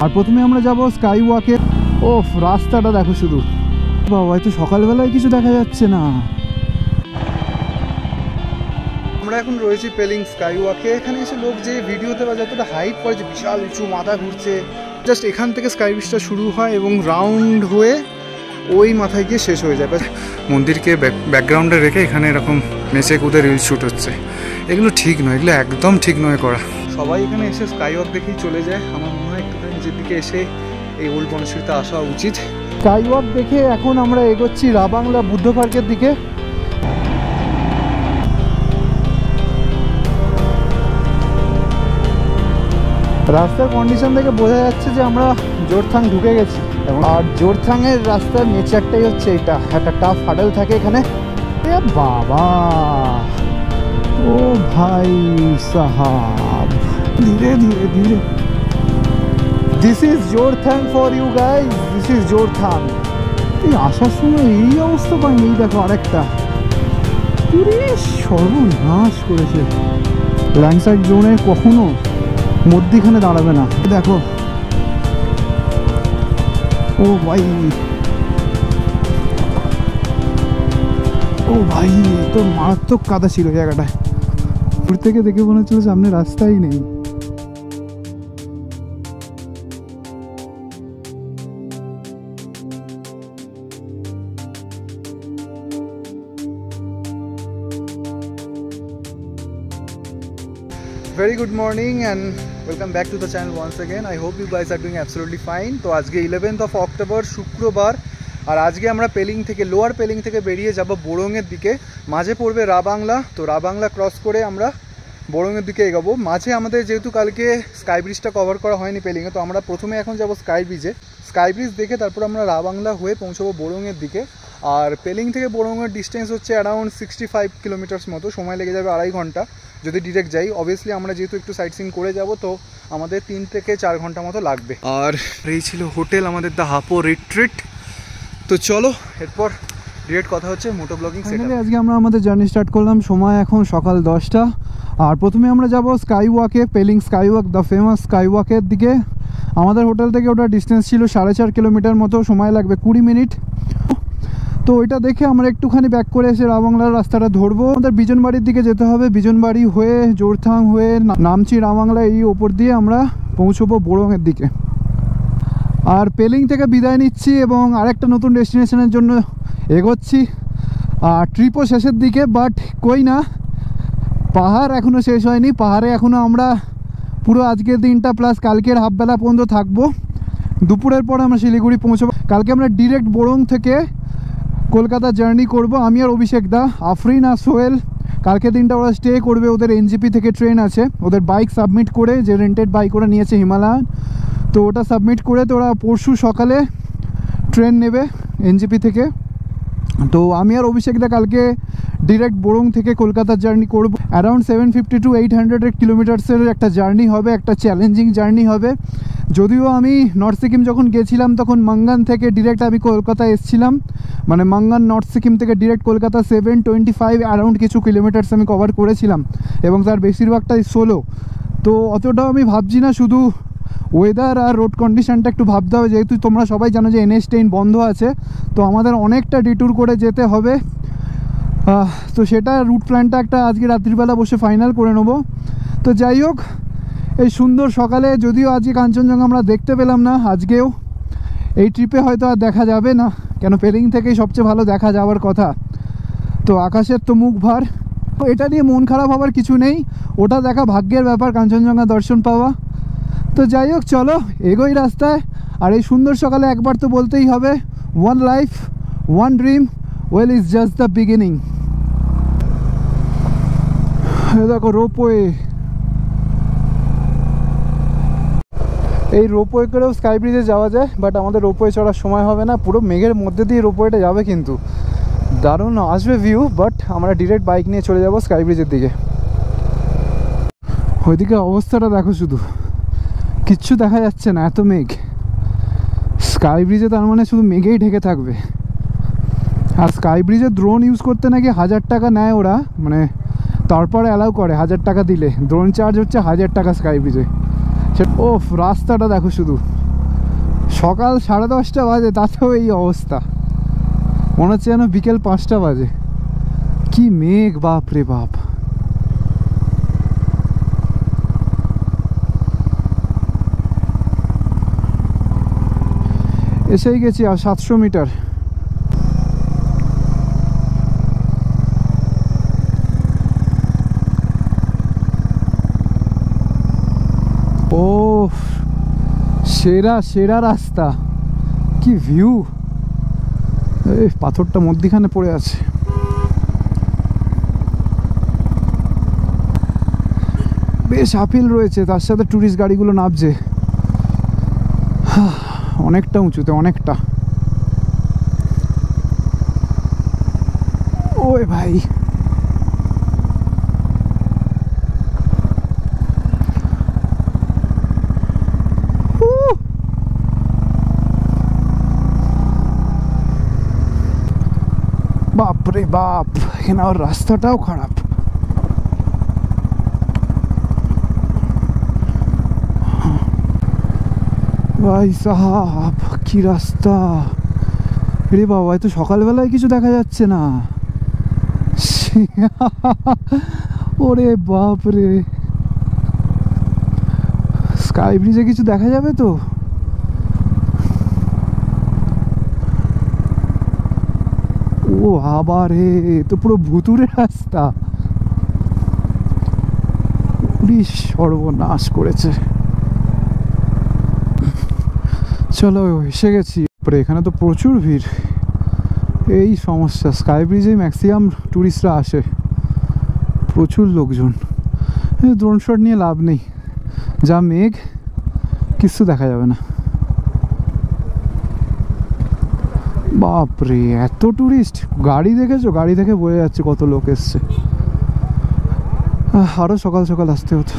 আর প্রথমে আমরা যাব স্কাই ওয়াকে। ওফ, রাস্তাটা দেখো শুধু, বাবা হয়তো সকালবেলায় কিছু দেখা যাচ্ছে না। আমরা এখন রয়েছি পেলিং স্কাই ওয়াকে। এখানে এসে লোক যে ভিডিওতে বা যতটা হাইপ করে যে বিশাল উঁচু মাথা ঘুরছে, জাস্ট এখান থেকে স্কাই ব্রিজটা শুরু হয় এবং রাউন্ড হয়ে ওই মাথায় গিয়ে শেষ হয়ে যায়। মন্দিরকে ব্যাকগ্রাউন্ডে রেখে এখানে এরকম নেচে কুদে রিল শ্যুট হচ্ছে। এগুলো ঠিক নয়, এগুলো একদম ঠিক নয় করা। সবাই এখানে এসে স্কাই ওয়াক দেখেই চলে যায়। আমার মনে হয় একটুখানি নিজের দিকে এসে এই ওল্ড বনশ্রীতে আসা উচিত। স্কাই ওয়াক দেখে এখন আমরা এগোচ্ছি রাবাংলা বুদ্ধ পার্কের দিকে। রাস্তার কন্ডিশন থেকে বোঝা যাচ্ছে যে আমরা জোরথাং ঢুকে গেছি। আর জোরথাংয়ের রাস্তার নেচারটাই হচ্ছে এটা, একটা টাফ হাডেল থাকে এখানে। এ বাবা, ও ভাই সাহাব, ধীরে ধীরে ধীরে। This is Zorthang for you guys, this is Zorthang. এই আসার সময় এই অবস্থা পাইনি। এই দেখো আরেকটা, সর্বনাশ করেছে। ল্যান্ডস্লাইড জোনে কখনো মধ্যিখানে দাঁড়াবে না। দেখো, ও ভাই, ও ভাই, তো মারাত্মক কাদা ছিল জায়গাটায়। দূর থেকে দেখে মনে হচ্ছিল সামনে রাস্তাই নেই। Very good morning and welcome back to the channel once again. I hope you guys are doing absolutely fine. তো আজকে 11th of October শুক্রবার, আর আজকে আমরা পেলিং থেকে, লোয়ার পেলিং থেকে বেরিয়ে যাব বোরংয়ের দিকে। মাঝে পড়বে রাবাংলা, তো রাবাংলা ক্রস করে আমরা বোরংয়ের দিকে এগাবো। মাঝে আমাদের যেহেতু কালকে স্কাই ব্রিজটা কভার করা হয়নি পেলিংয়ে, তো আমরা প্রথমে এখন যাব স্কাই ব্রিজে। স্কাই ব্রিজ দেখে তারপর আমরা রাবাংলা হয়ে পৌঁছাবো বোরংয়ের দিকে। আর পেলিং থেকে বোরংয়ের ডিস্টেন্স হচ্ছে অ্যারাউন্ড 65 কিলোমিটার্স মতো, সময় লেগে যাবে 2.5 ঘন্টা যদি ডিরেক্ট যাই। অবভিয়াসলি আমরা যেহেতু একটু সাইট সিন করে যাব, তো আমাদের 3 থেকে 4 ঘন্টা মতো লাগবে। আর এই ছিল হোটেল আমাদের দ্য হাপো রিট্রিট। তো চলো এরপর ডিরেক্ট কথা হচ্ছে মোটো ব্লগিং সেটআপ। আজকে আমরা আমাদের জার্নি স্টার্ট করলাম, সময় এখন সকাল 10টা। আর প্রথমে আমরা যাব স্কাই ওয়াকে, Pelling sky walk, the famous sky ওয়াকের দিকে। আমাদের হোটেল থেকে ওটা ডিস্টেন্স ছিল 4.5 কিলোমিটার মতো, সময় লাগবে 20 মিনিট। তো ওইটা দেখে আমরা একটুখানি ব্যাক করে এসে রাবাংলার রাস্তাটা ধরবো। আমাদের বিজনবাড়ির দিকে যেতে হবে, বিজনবাড়ি হয়ে জোরথাং হয়ে নামছি রাবাংলা, এই ওপর দিয়ে আমরা পৌঁছবো বোরংয়ের দিকে। আর পেলিং থেকে বিদায় নিচ্ছি এবং আরেকটা নতুন ডেস্টিনেশনের জন্য এগোচ্ছি। আর ট্রিপও শেষের দিকে, বাট কই না, পাহাড় এখনও শেষ হয়নি। পাহাড়ে এখনও আমরা পুরো আজকের দিনটা প্লাস কালকের হাফবেলা পর্যন্ত থাকবো। দুপুরের পর আমরা শিলিগুড়ি পৌঁছবো। কালকে আমরা ডিরেক্ট বোরং থেকে কলকাতা জার্নি করব। আমি আর অভিষেক দা, আফরিন আর সোহেল। কালকে দিনটা ওরা স্টে করবে, ওদের এনজিপি থেকে ট্রেন আছে, ওদের বাইক সাবমিট করে, যে রেন্টেড বাইক ওরা নিয়েছে হিমালয়ান, তো ওটা সাবমিট করে তো ওরা পরশু সকালে ট্রেন নেবে এনজিপি থেকে। তো আমি আর অভিষেক দা কালকে ডিরেক্ট বোরং থেকে কলকাতার জার্নি করব। অ্যারাউন্ড 750 to 800 কিলোমিটার্সের একটা জার্নি হবে, একটা চ্যালেঞ্জিং জার্নি হবে। যদিও আমি নর্থ সিকিম যখন গেছিলাম তখন মাঙ্গান থেকে ডিরেক্ট আমি কলকাতা এসেছিলাম, মানে মাঙ্গান নর্থ সিকিম থেকে ডিরেক্ট কলকাতা 725 অ্যারাউন্ড কিছু কিলোমিটার্স আমি কভার করেছিলাম, এবং তার বেশিরভাগটাই সোলো। তো অতটাও আমি ভাবছি না, শুধু ওয়েদার আর রোড কন্ডিশনটা একটু ভাবতে হবে। যেহেতু তোমরা সবাই জানো যে NH10 বন্ধ আছে, তো আমাদের অনেকটা ডিট্যুর করে যেতে হবে। তো সেটা রুট প্ল্যানটা একটা আজকে রাত্রিবেলা বসে ফাইনাল করে নেবো। তো যাই হোক, এই সুন্দর সকালে, যদিও আজকে কাঞ্চনজঙ্ঘা আমরা দেখতে পেলাম না, আজকেও এই ট্রিপে হয়তো আর দেখা যাবে না, কেন পেলিং থেকেই সবচেয়ে ভালো দেখা যাওয়ার কথা। তো আকাশের তো মুখ ভার, এটা নিয়ে মন খারাপ হওয়ার কিছু নেই, ওটা দেখা ভাগ্যের ব্যাপার, কাঞ্চনজঙ্ঘা দর্শন পাওয়া। তো যাই হোক, চলো এগোই রাস্তায়। আর এই সুন্দর সকালে একবার তো বলতেই হবে, one life one dream, well is just the beginning. দেখো রোপওয়ে, এই রোপওয়ে করেও স্কাই ব্রিজে যাওয়া যায়, বাট আমাদের রোপওয়ে চড়ার সময় হবে না। পুরো মেঘের মধ্যে দিয়ে রোপওয়েটা যাবে, কিন্তু দারুণ আসবে ভিউ। বাট আমরা ডিরেক্ট বাইক নিয়ে চলে যাব স্কাই ব্রিজের দিকে। ওইদিকে অবস্থাটা দেখো, শুধু কিচ্ছু দেখা যাচ্ছে না, এত মেঘ। স্কাই ব্রিজে তার মানে শুধু মেঘেই ঢেকে থাকবে। আর স্কাই ব্রিজে ড্রোন ইউজ করতে নাকি 1000 টাকা নেয় ওরা, মানে তারপরে অ্যালাউ করে 1000 টাকা দিলে। ড্রোন চার্জ হচ্ছে 1000 টাকা স্কাই ব্রিজে। ও রাস্তাটা দেখো শুধু, সকাল 10:30 বাজে, তাতেও এই অবস্থা। মনে হচ্ছে যেন বিকেল 5টা বাজে। কি মেঘ, বাপ রে বাপ। এসেই গেছি আর 700 মিটার। ও সেরা সেরা রাস্তা, কি ভিউ। এই পাথরটা মধ্যিখানে পড়ে আছে। বেশ আপিল রয়েছে, তার সাথে টুরিস্ট গাড়িগুলো নামছে অনেকটা উঁচুতে, অনেকটা। ওই ভাই, বাপরে বাপ, এখানে আর রাস্তাটাও খারাপ। ভাই সাহাব, কি রাস্তা রে বাবা। এত সকালবেলায় কিছু দেখা যাচ্ছে না। ওরে বাপ রে, স্কাই ব্রিজে কিছু দেখা যাবে তো? ও আবার রে, তো পুরো ভুতুরে রাস্তা। পুলিশ সর্বনাশ করেছে। চলো এসে গেছি। এখানে তো প্রচুর ভিড়। এই সমস্যা, স্কাই ব্রিজে ম্যাক্সিমাম টুরিস্টরা আসে, প্রচুর লোকজন। ড্রোন শট নিয়ে লাভ নেই, যা মেঘ, কিছু দেখা যাবে না। বাপরে এত টুরিস্ট, গাড়ি দেখেছো? গাড়ি দেখে বোঝা যাচ্ছে কত লোক এসছে। আরো সকাল সকাল আসতে হতো।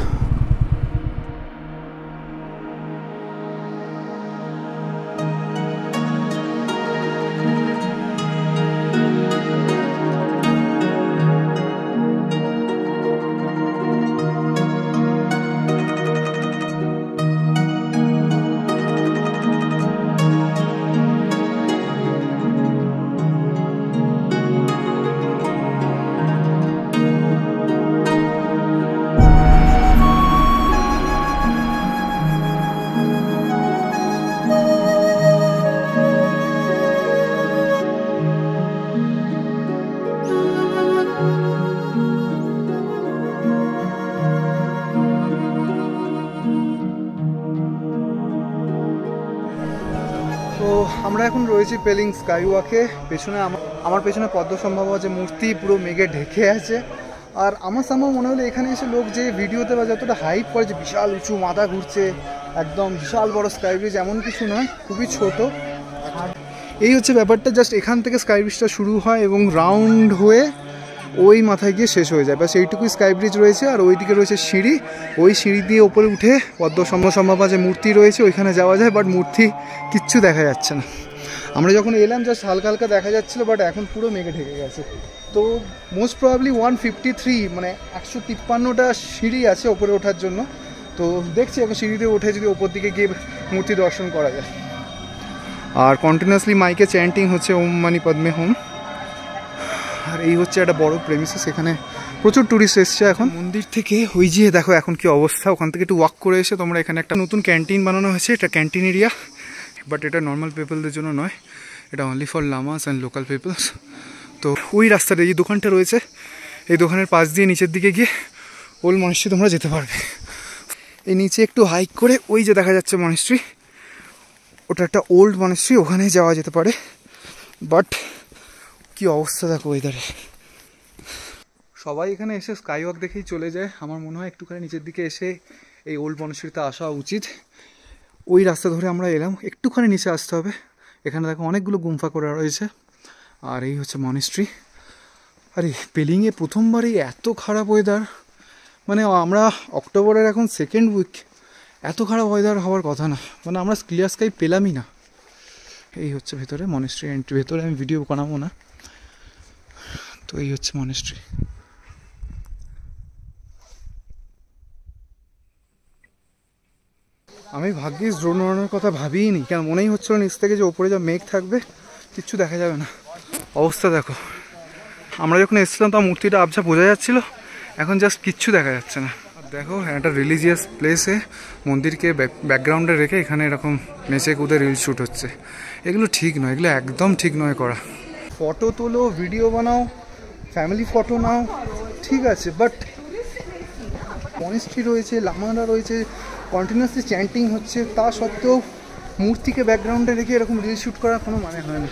তো আমরা এখন রয়েছি পেলিং স্কাই ওয়াকে। পেছনে আমার পেছনে পদ্মসম্ভবা যে মূর্তি পুরো মেঘে ঢেকে আছে। আর আমার সামনে মনে হলো এখানে এসে লোক যে ভিডিওতে বা যতটা হাইপ করে যে বিশাল উঁচু, মাথা ঘুরছে, একদম বিশাল বড় স্কাই ব্রিজ, এমন কিছু নয়, খুবই ছোট। এই হচ্ছে ব্যাপারটা, জাস্ট এখান থেকে স্কাই ব্রিজটা শুরু হয় এবং রাউন্ড হয়ে ওই মাথায় গিয়ে শেষ হয়ে যায়। ব্যাস এইটুকুই স্কাই ব্রিজ রয়েছে। আর ওইদিকে রয়েছে সিঁড়ি, ওই সিঁড়ি দিয়ে ওপরে উঠে পদ্মসম্ভবা যে মূর্তি রয়েছে ওইখানে যাওয়া যায়, বাট মূর্তি কিচ্ছু দেখা যাচ্ছে না। আমরা যখন এলাম জাস্ট হালকা হালকা দেখা যাচ্ছিলো, বাট এখন পুরো মেঘে ঢেকে গেছে। তো মোস্ট প্রবাবলি 153 মানে 153টা সিঁড়ি আছে ওপরে ওঠার জন্য। তো দেখছি এখন সিঁড়িতে উঠে যদি ওপর দিকে গিয়ে মূর্তি দর্শন করা যায়। আর কন্টিনিউয়াসলি মাইকে চ্যান্টিং হচ্ছে ওম মানি পদ্মে হোম। আর এই হচ্ছে একটা বড় প্রেমিসেস, এখানে প্রচুর ট্যুরিস্ট এসছে এখন। মন্দির থেকে ওই যে দেখো এখন কি অবস্থা, ওখান থেকে একটু ওয়াক করে এসে তোমরা এখানে একটা নতুন ক্যান্টিন বানানো হয়েছে। এটা ক্যান্টিন এরিয়া, বাট এটা নর্মাল পিপলদের জন্য নয়, এটা only for lamas and local peoples. তো ওই রাস্তাটা, এই দোকানটা রয়েছে, এই দোকানের পাশ দিয়ে নিচের দিকে গিয়ে ওল্ড মনেস্ট্রি তোমরা যেতে পারবে। এই নিচে একটু হাইক করে ওই যে দেখা যাচ্ছে মনেস্ট্রি, ওটা একটা ওল্ড মনেস্ট্রি, ওখানে যাওয়া যেতে পারে। বাট কি অবস্থা দেখো ওয়েদারে। সবাই এখানে এসে স্কাই ওয়াক দেখেই চলে যায়। আমার মনে হয় একটুখানি নিচের দিকে এসে এই ওল্ড মনেস্ট্রিতে আসা উচিত। ওই রাস্তা ধরে আমরা এলাম, একটুখানি নিচে আসতে হবে। এখানে দেখো অনেকগুলো গুম্ফা করা রয়েছে। আর এই হচ্ছে মনেস্ট্রি। আরে পেলিংয়ে প্রথমবারই এত খারাপ ওয়েদার, মানে আমরা অক্টোবরের এখন সেকেন্ড উইক, এত খারাপ ওয়েদার হওয়ার কথা না, মানে আমরা ক্লিয়ার স্কাই পেলামই না। এই হচ্ছে ভেতরে মনেস্ট্রি এন্ট্রি, ভেতরে আমি ভিডিও বানাবো না। তো এই হচ্ছে মনেস্ট্রি। আমি ভাগ্যিস ড্রোন উড়ানোর কথা ভাবিই নি, কেন মনেই হচ্ছিল নিচ থেকে যে ওপরে যা মেঘ থাকবে কিচ্ছু দেখা যাবে না। অবস্থা দেখো, আমরা যখন এসেছিলাম তো মূর্তিটা আবছা বোঝা যাচ্ছিল, এখন জাস্ট কিচ্ছু দেখা যাচ্ছে না। দেখো একটা রিলিজিয়াস প্লেসে মন্দিরকে ব্যাকগ্রাউন্ডে রেখে এখানে এরকম নেচে কুদে রিল শ্যুট হচ্ছে, এগুলো ঠিক নয়, এগুলো একদম ঠিক নয় করা। ফটো তোলো, ভিডিও বানাও, ফ্যামিলি ফটো নাও, ঠিক আছে, বাট মনিস্ট্রি রয়েছে, লামারা রয়েছে, কন্টিনিউয়াসলি চ্যান্টিং হচ্ছে, তা সত্ত্বেও মূর্তিকে ব্যাকগ্রাউন্ডে রেখে এরকম রিল শ্যুট করার কোনো মানে হয় না।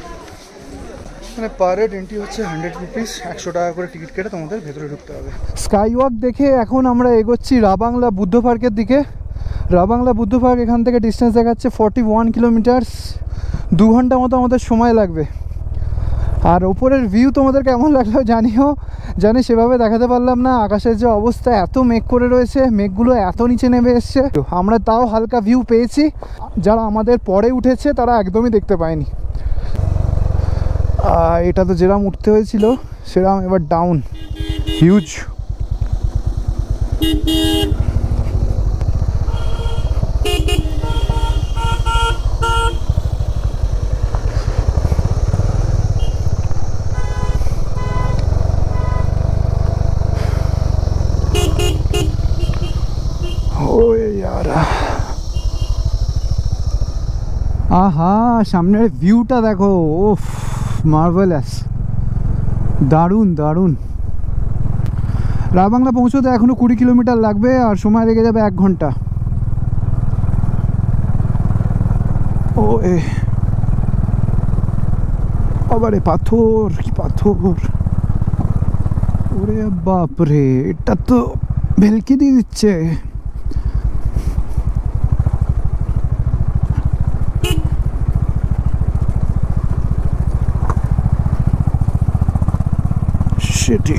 মানে পার হেড এন্ট্রি হচ্ছে 100 রুপিস, 100 টাকা করে টিকিট কেটে তোমাদের ভেতরে ঢুকতে হবে। স্কাই ওয়াক দেখে এখন আমরা এগোচ্ছি রাবাংলা বুদ্ধ পার্কের দিকে। রাবাংলা বুদ্ধ পার্ক এখান থেকে ডিস্টেন্স দেখাচ্ছে 41 কিলোমিটার্স, 2 ঘন্টা মতো আমাদের সময় লাগবে। আর ওপরের ভিউ তোমাদের কেমন লাগলো জানি সেভাবে দেখাতে পারলাম না। আকাশের যে অবস্থা, এত মেঘ করে রয়েছে, মেঘগুলো এত নিচে নেমে এসছে, আমরা তাও হালকা ভিউ পেয়েছি, যারা আমাদের পরে উঠেছে তারা একদমই দেখতে পায়নি। এটা তো যেরকম উঠতে হয়েছিল সেরকম এবার ডাউন, হিউজ। আহা, সামনের ভিউটা দেখো, ওফ মার্ভেলাস, দারুণ দারুণ। রাবাংলা পৌঁছতে এখনো 20 কিলোমিটার লাগবে, আর সময় লেগে যাবে 1 ঘন্টা। ও আবারে পাথর, কি পাথর, ওরে বাপরে, এটা তো ভেলকি দিয়ে দিচ্ছে।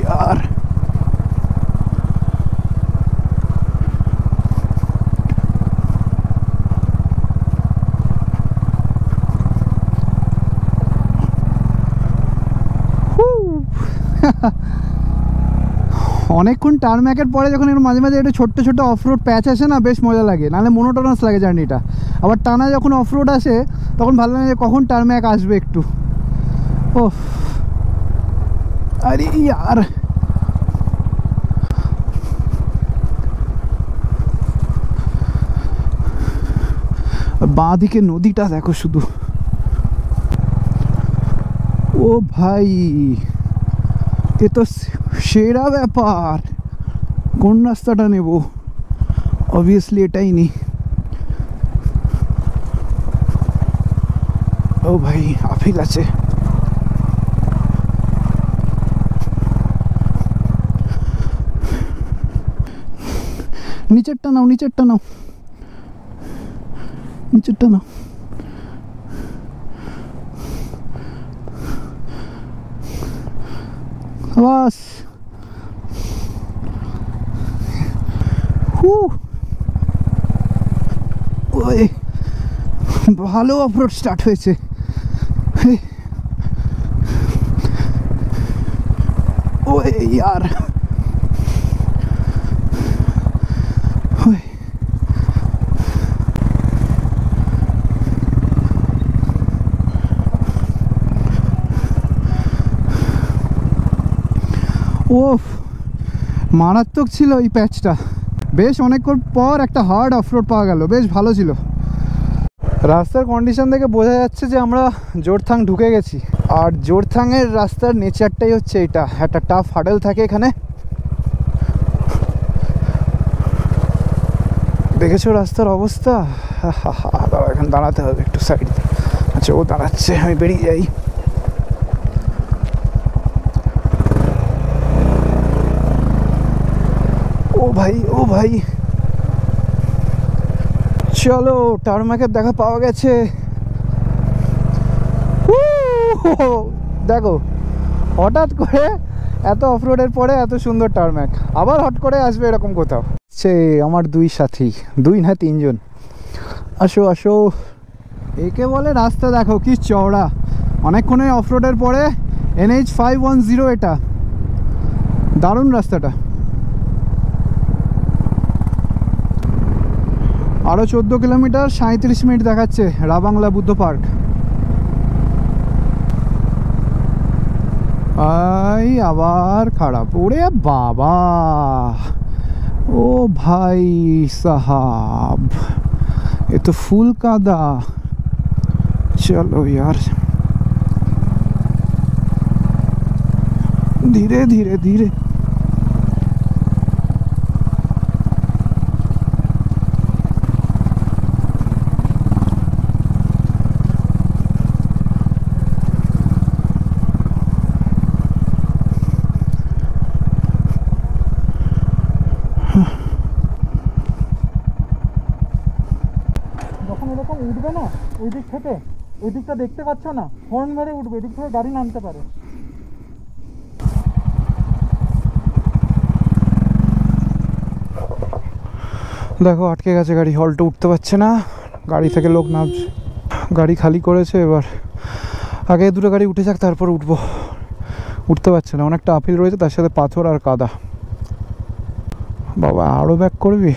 यार অনেকক্ষণ টার্ম্যাকের পরে যখন একটু মাঝে মাঝে একটু ছোট্ট ছোট্ট অফরোড প্যাচ আসে না, বেশ মজা লাগে, নাহলে মোনোটোনাস লাগে জার্নিটা। আবার টানা যখন অফরোড আসে তখন ভালো লাগে কখন টার্ম্যাক আসবে একটু। ও আরে ইয়ার, বাঁ দিকে নদীটা দেখো শুধু, ও ভাই এ তো সেরা ব্যাপার। কোন রাস্তাটা নেব? অবভিয়াসলি এটাই নি। ও ভাই আফিল আছে, নিচেরটা নাও, নিচেরটা নাও, নিচেরটা নাও। বাস, ওই ভালো অফরোড স্টার্ট হয়েছে। ওই ইয়ার, ওফ মারাত্মক ছিল এই প্যাচটা। বেশ অনেকক্ষণ পর একটা হার্ড অফরোড পাওয়া গেল, বেশ ভালো ছিল। রাস্তার কন্ডিশন দেখে বোঝা যাচ্ছে যে আমরা জোরথাং ঢুকে গেছি। আর জোরথাংয়ের রাস্তার নেচারটাই হচ্ছে এটা, একটা টাফ হাডেল থাকে এখানে। দেখেছো রাস্তার অবস্থা? দাঁড়া, এখন দাঁড়াতে হবে একটু সাইড। আচ্ছা ও দাঁড়াচ্ছে, আমি বেরিয়ে যাই। ও ভাই, ও ভাই, চলো টার্মাকের দেখা পাওয়া গেছে। দেখো হঠাৎ করে এত অফরোডের পরে এত সুন্দর টার্ম্যাক, আবার হট করে আসবে এরকম কোথাও। সে আমার 2 সাথী, 2 না 3 জন। আসো আসো, একে বলে রাস্তা দেখো কি চওড়া। অনেকক্ষণে অফরোডের পরে NH 510, এটা দারুণ রাস্তাটা। আরও 14 কিলোমিটার 37 মিনিট দেখাচ্ছে রাবাংলা বুদ্ধ পার্ক। এই আবার খারাপ, ওরে বাবা, ও ভাই সাহাব, এ তো ফুল কাদা। চলো यार, ধীরে ধীরে ধীরে। যখন এরকম উঠবে না ওই দিক থেকে, ওই দিকটা দেখতে পাচ্ছ না, হর্ন মেরে উঠবে, এদিক থেকে গাড়ি নামতে পারে। দেখো আটকে গেছে গাড়ি, হল্টে উঠতে পারছে না, গাড়ি থেকে লোক নামছে, গাড়ি খালি করেছে। এবার আগে দুটো গাড়ি উঠে যাক তারপর উঠবো, উঠতে পারছে না, অনেকটা আপিল রয়েছে, তার সাথে পাথর আর কাদা। বাবা আরও ব্যাক করবি?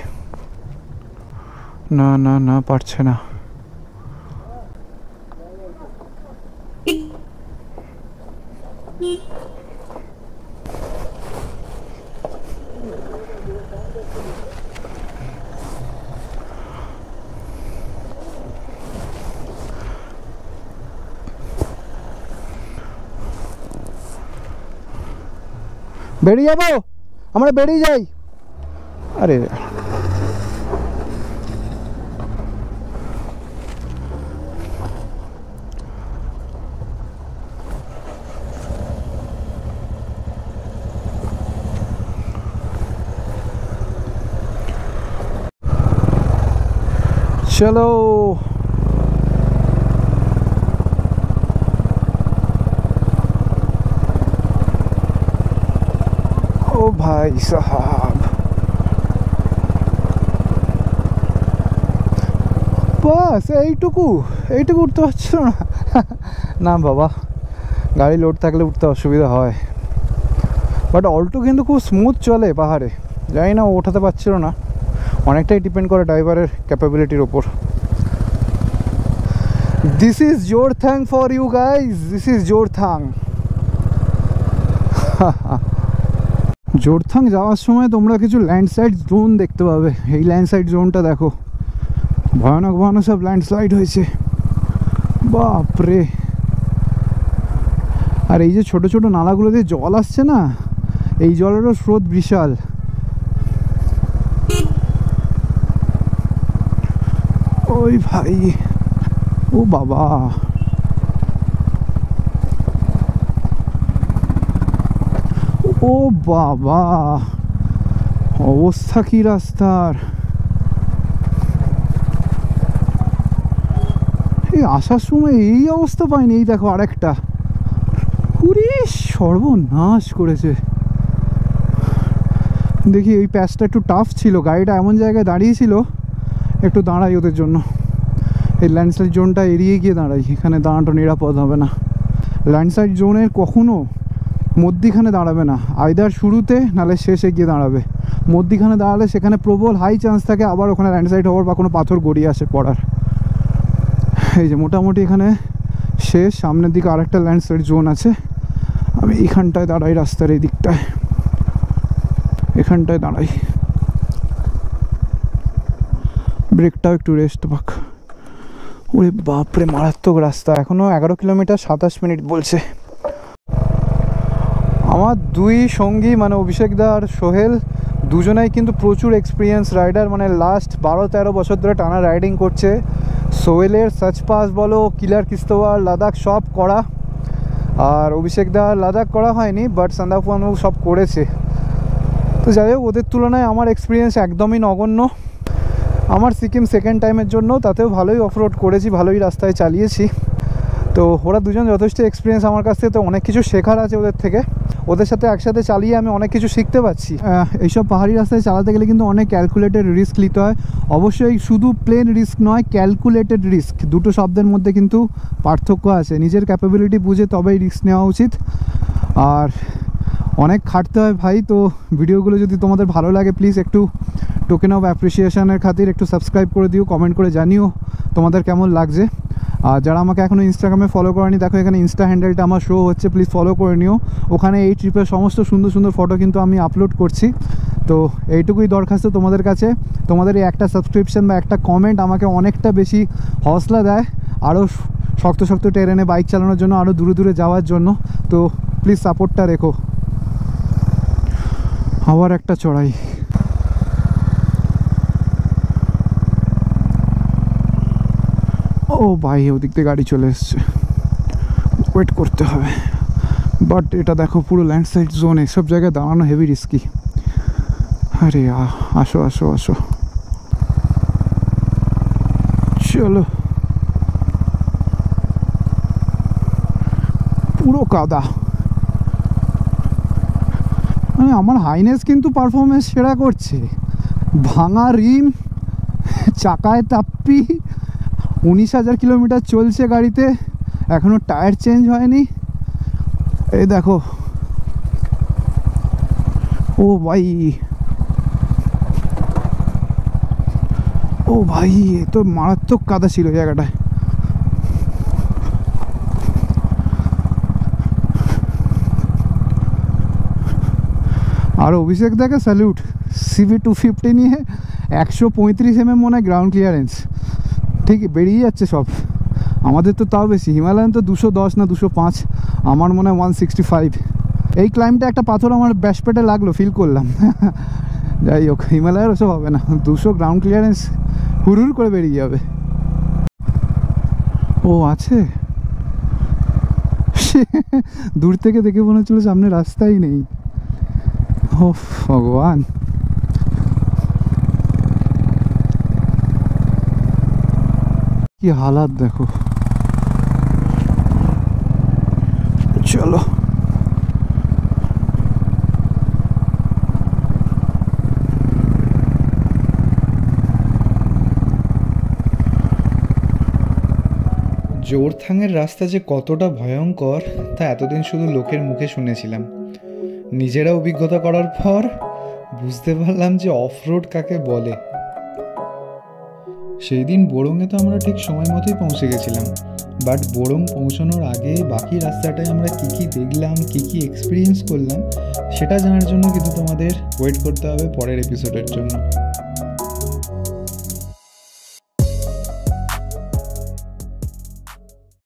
না না না, পারছে না। বেরিয়ে যাবো, আমরা বেরিয়ে যাই। আরে চলো, ও ভাই সাহাব, বাস এইটুকু এইটুকু উঠতে পারছো না? না বাবা, গাড়ি লোড থাকলে উঠতে অসুবিধা হয়, বাট অল্টো কিন্তু খুব স্মুথ চলে পাহাড়ে। জানি না ওঠাতে পারছিল না, অনেকটাই ডিপেন্ড করে ড্রাইভারের ক্যাপাবিলিটির ওপর। This is Zorthang for you guys, this is Zorthang. Zorthang যাওয়ার সময় তোমরা কিছু ল্যান্ডস্লাইড জোন দেখতে পাবে। এই ল্যান্ডস্লাইড জোনটা দেখো, ভয়ানক ভয়ানক সব ল্যান্ডস্লাইড হয়েছে, বাপরে। আর এই যে ছোট ছোট নালাগুলো দিয়ে জল আসছে না, এই জলেরও স্রোত বিশাল। ওই ভাই, ও বাবা, ও বাবা, অবস্থা কি রাস্তার! এই আসার সময় এই অবস্থা পাইনি, এই দেখো আরেকটা, পুরি সর্বনাশ করেছে। দেখি ওই প্যাচটা একটু টাফ ছিল, গাড়িটা এমন জায়গায় দাঁড়িয়েছিল, একটু দাঁড়াই ওদের জন্য। এই ল্যান্ডস্লাইড জোনটা এড়িয়ে গিয়ে দাঁড়াই, এখানে দাঁড়ানো নিরাপদ হবে না। ল্যান্ডস্লাইড জোনের কখনো মধ্যিখানে দাঁড়াবে না, আইদার শুরুতে নাহলে শেষে গিয়ে দাঁড়াবে। মধ্যিখানে দাঁড়ালে সেখানে প্রবল হাই চান্স থাকে আবার ওখানে ল্যান্ডস্লাইড হওয়ার বা কোনো পাথর গড়িয়ে আসে পড়ার। এই যে মোটামুটি এখানে শেষ, সামনের দিকে আরেকটা ল্যান্ডস্লাইড জোন আছে। আমি এইখানটায় দাঁড়াই, রাস্তার এই দিকটায়, এখানটায় দাঁড়াই, ব্রেকটাও একটু রেস্ট পাক। ওরে বাপরে, মারাত্মক রাস্তা। এখনও 11 কিলোমিটার 27 মিনিট বলছে। আমার দুই সঙ্গী মানে অভিষেক দা আর সোহেল দুজনেই কিন্তু প্রচুর এক্সপিরিয়েন্স রাইডার, মানে লাস্ট 12-13 বছর ধরে টানা রাইডিং করছে। সোহেলের সাচ পাস বলো, কিলার কিস্তওয়ার, লাদাখ সব করা, আর অভিষেক দা লাদাখ করা হয়নি, বাট সান্দাকফু সব করেছে। তো যাই হোক, ওদের তুলনায় আমার এক্সপিরিয়েন্স একদমই নগণ্য। আমার সিকিম সেকেন্ড টাইমের জন্য, তাতেও ভালোই অফরোড করেছি, ভালোই রাস্তায় চালিয়েছি। তো ওরা দুজন যথেষ্ট এক্সপিরিয়েন্স আমার কাছ থেকে, তো অনেক কিছু শেখার আছে ওদের থেকে। ওদের সাথে একসাথে চালিয়ে আমি অনেক কিছু শিখতে পারছি। এইসব পাহাড়ি রাস্তায় চালাতে গেলে কিন্তু অনেক ক্যালকুলেটেড রিস্ক নিতে হয়। অবশ্যই শুধু প্লেন রিস্ক নয়, ক্যালকুলেটেড রিস্ক, দুটো শব্দের মধ্যে কিন্তু পার্থক্য আছে। নিজের ক্যাপাবিলিটি বুঝে তবেই রিস্ক নেওয়া উচিত। আর অনেক খাটতে হয় ভাই। তো ভিডিওগুলো যদি তোমাদের ভালো লাগে প্লিজ একটু টোকেন অফ অ্যাপ্রিসিয়েশনের খাতির একটু সাবস্ক্রাইব করে দিও, কমেন্ট করে জানিও তোমাদের কেমন লাগছে। আর যারা আমাকে এখনও ইনস্টাগ্রামে ফলো করেনি, দেখো এখানে ইনস্টা হ্যান্ডেলটা আমার শো হচ্ছে, প্লিজ ফলো করে নিও। ওখানে এই ট্রিপের সমস্ত সুন্দর সুন্দর ফটো কিন্তু আমি আপলোড করছি। তো এইটুকুই দরখাস্ত তোমাদের কাছে, তোমাদের এই একটা সাবস্ক্রিপশন বা একটা কমেন্ট আমাকে অনেকটা বেশি হৌসলা দেয় আরও শক্ত শক্ত টেরেনে বাইক চালানোর জন্য, আরও দূরে দূরে যাওয়ার জন্য। তো প্লিজ সাপোর্টটা রেখো। আবার একটা চড়াই, ও ভাই ওদিক থেকে গাড়ি চলে এসছে, ওয়েট করতে হবে। বাট এটা দেখো পুরো ল্যান্ডস্লাইড জোন, এসব জায়গায় দাঁড়ানো হেভি রিস্কি। আরে আসো আসো আসো, চলো। পুরো কাদা, মানে আমার হাইনেস কিন্তু পারফরমেন্স সেরা করছে। ভাঙা রিম, চাকায় তাপ্পি, 19,000 কিলোমিটার চলছে গাড়িতে, এখনও টায়ার চেঞ্জ হয়নি। এই দেখো, ও ভাই ও ভাই, এ তো মারাত্মক কাদা ছিল জায়গাটায়। আর অভিষেক দেখে স্যালিউট, সিভি 250 নিয়ে 135 mm মনে হয় গ্রাউন্ড ক্লিয়ারেন্স, ঠিক বেরিয়ে যাচ্ছে সব। আমাদের তো তাও বেশি, হিমালয়ান তো 210 না 205, আমার মনে হয় 165। এই ক্লাইম্বটা একটা পাথর আমার ব্যাসপেটে লাগলো, ফিল করলাম। যাই হোক, হিমালয়ের ওসব হবে না, 200 গ্রাউন্ড ক্লিয়ারেন্স হুড় করে বেরিয়ে যাবে। ও আছে, দূর থেকে দেখে মনে হচ্ছিল সামনে রাস্তাই নেই। ও ভগবান, কি হালাত দেখো। চলো, জোরথাংয়ের রাস্তা যে কতটা ভয়ঙ্কর তা এতদিন শুধু লোকের মুখে শুনেছিলাম, নিজেরা অভিজ্ঞতা করার পর বুঝতে পারলাম যে অফরোড কাকে বলে। সেই দিন বোরংয়ে তো আমরা ঠিক সময় মতোই পৌঁছে গেছিলাম, বাট বোরং পৌঁছানোর আগে বাকি রাস্তাটায় আমরা কী কী দেখলাম, কী কী এক্সপিরিয়েন্স করলাম, সেটা জানার জন্য কিন্তু তোমাদের ওয়েট করতে হবে পরের এপিসোডের জন্য।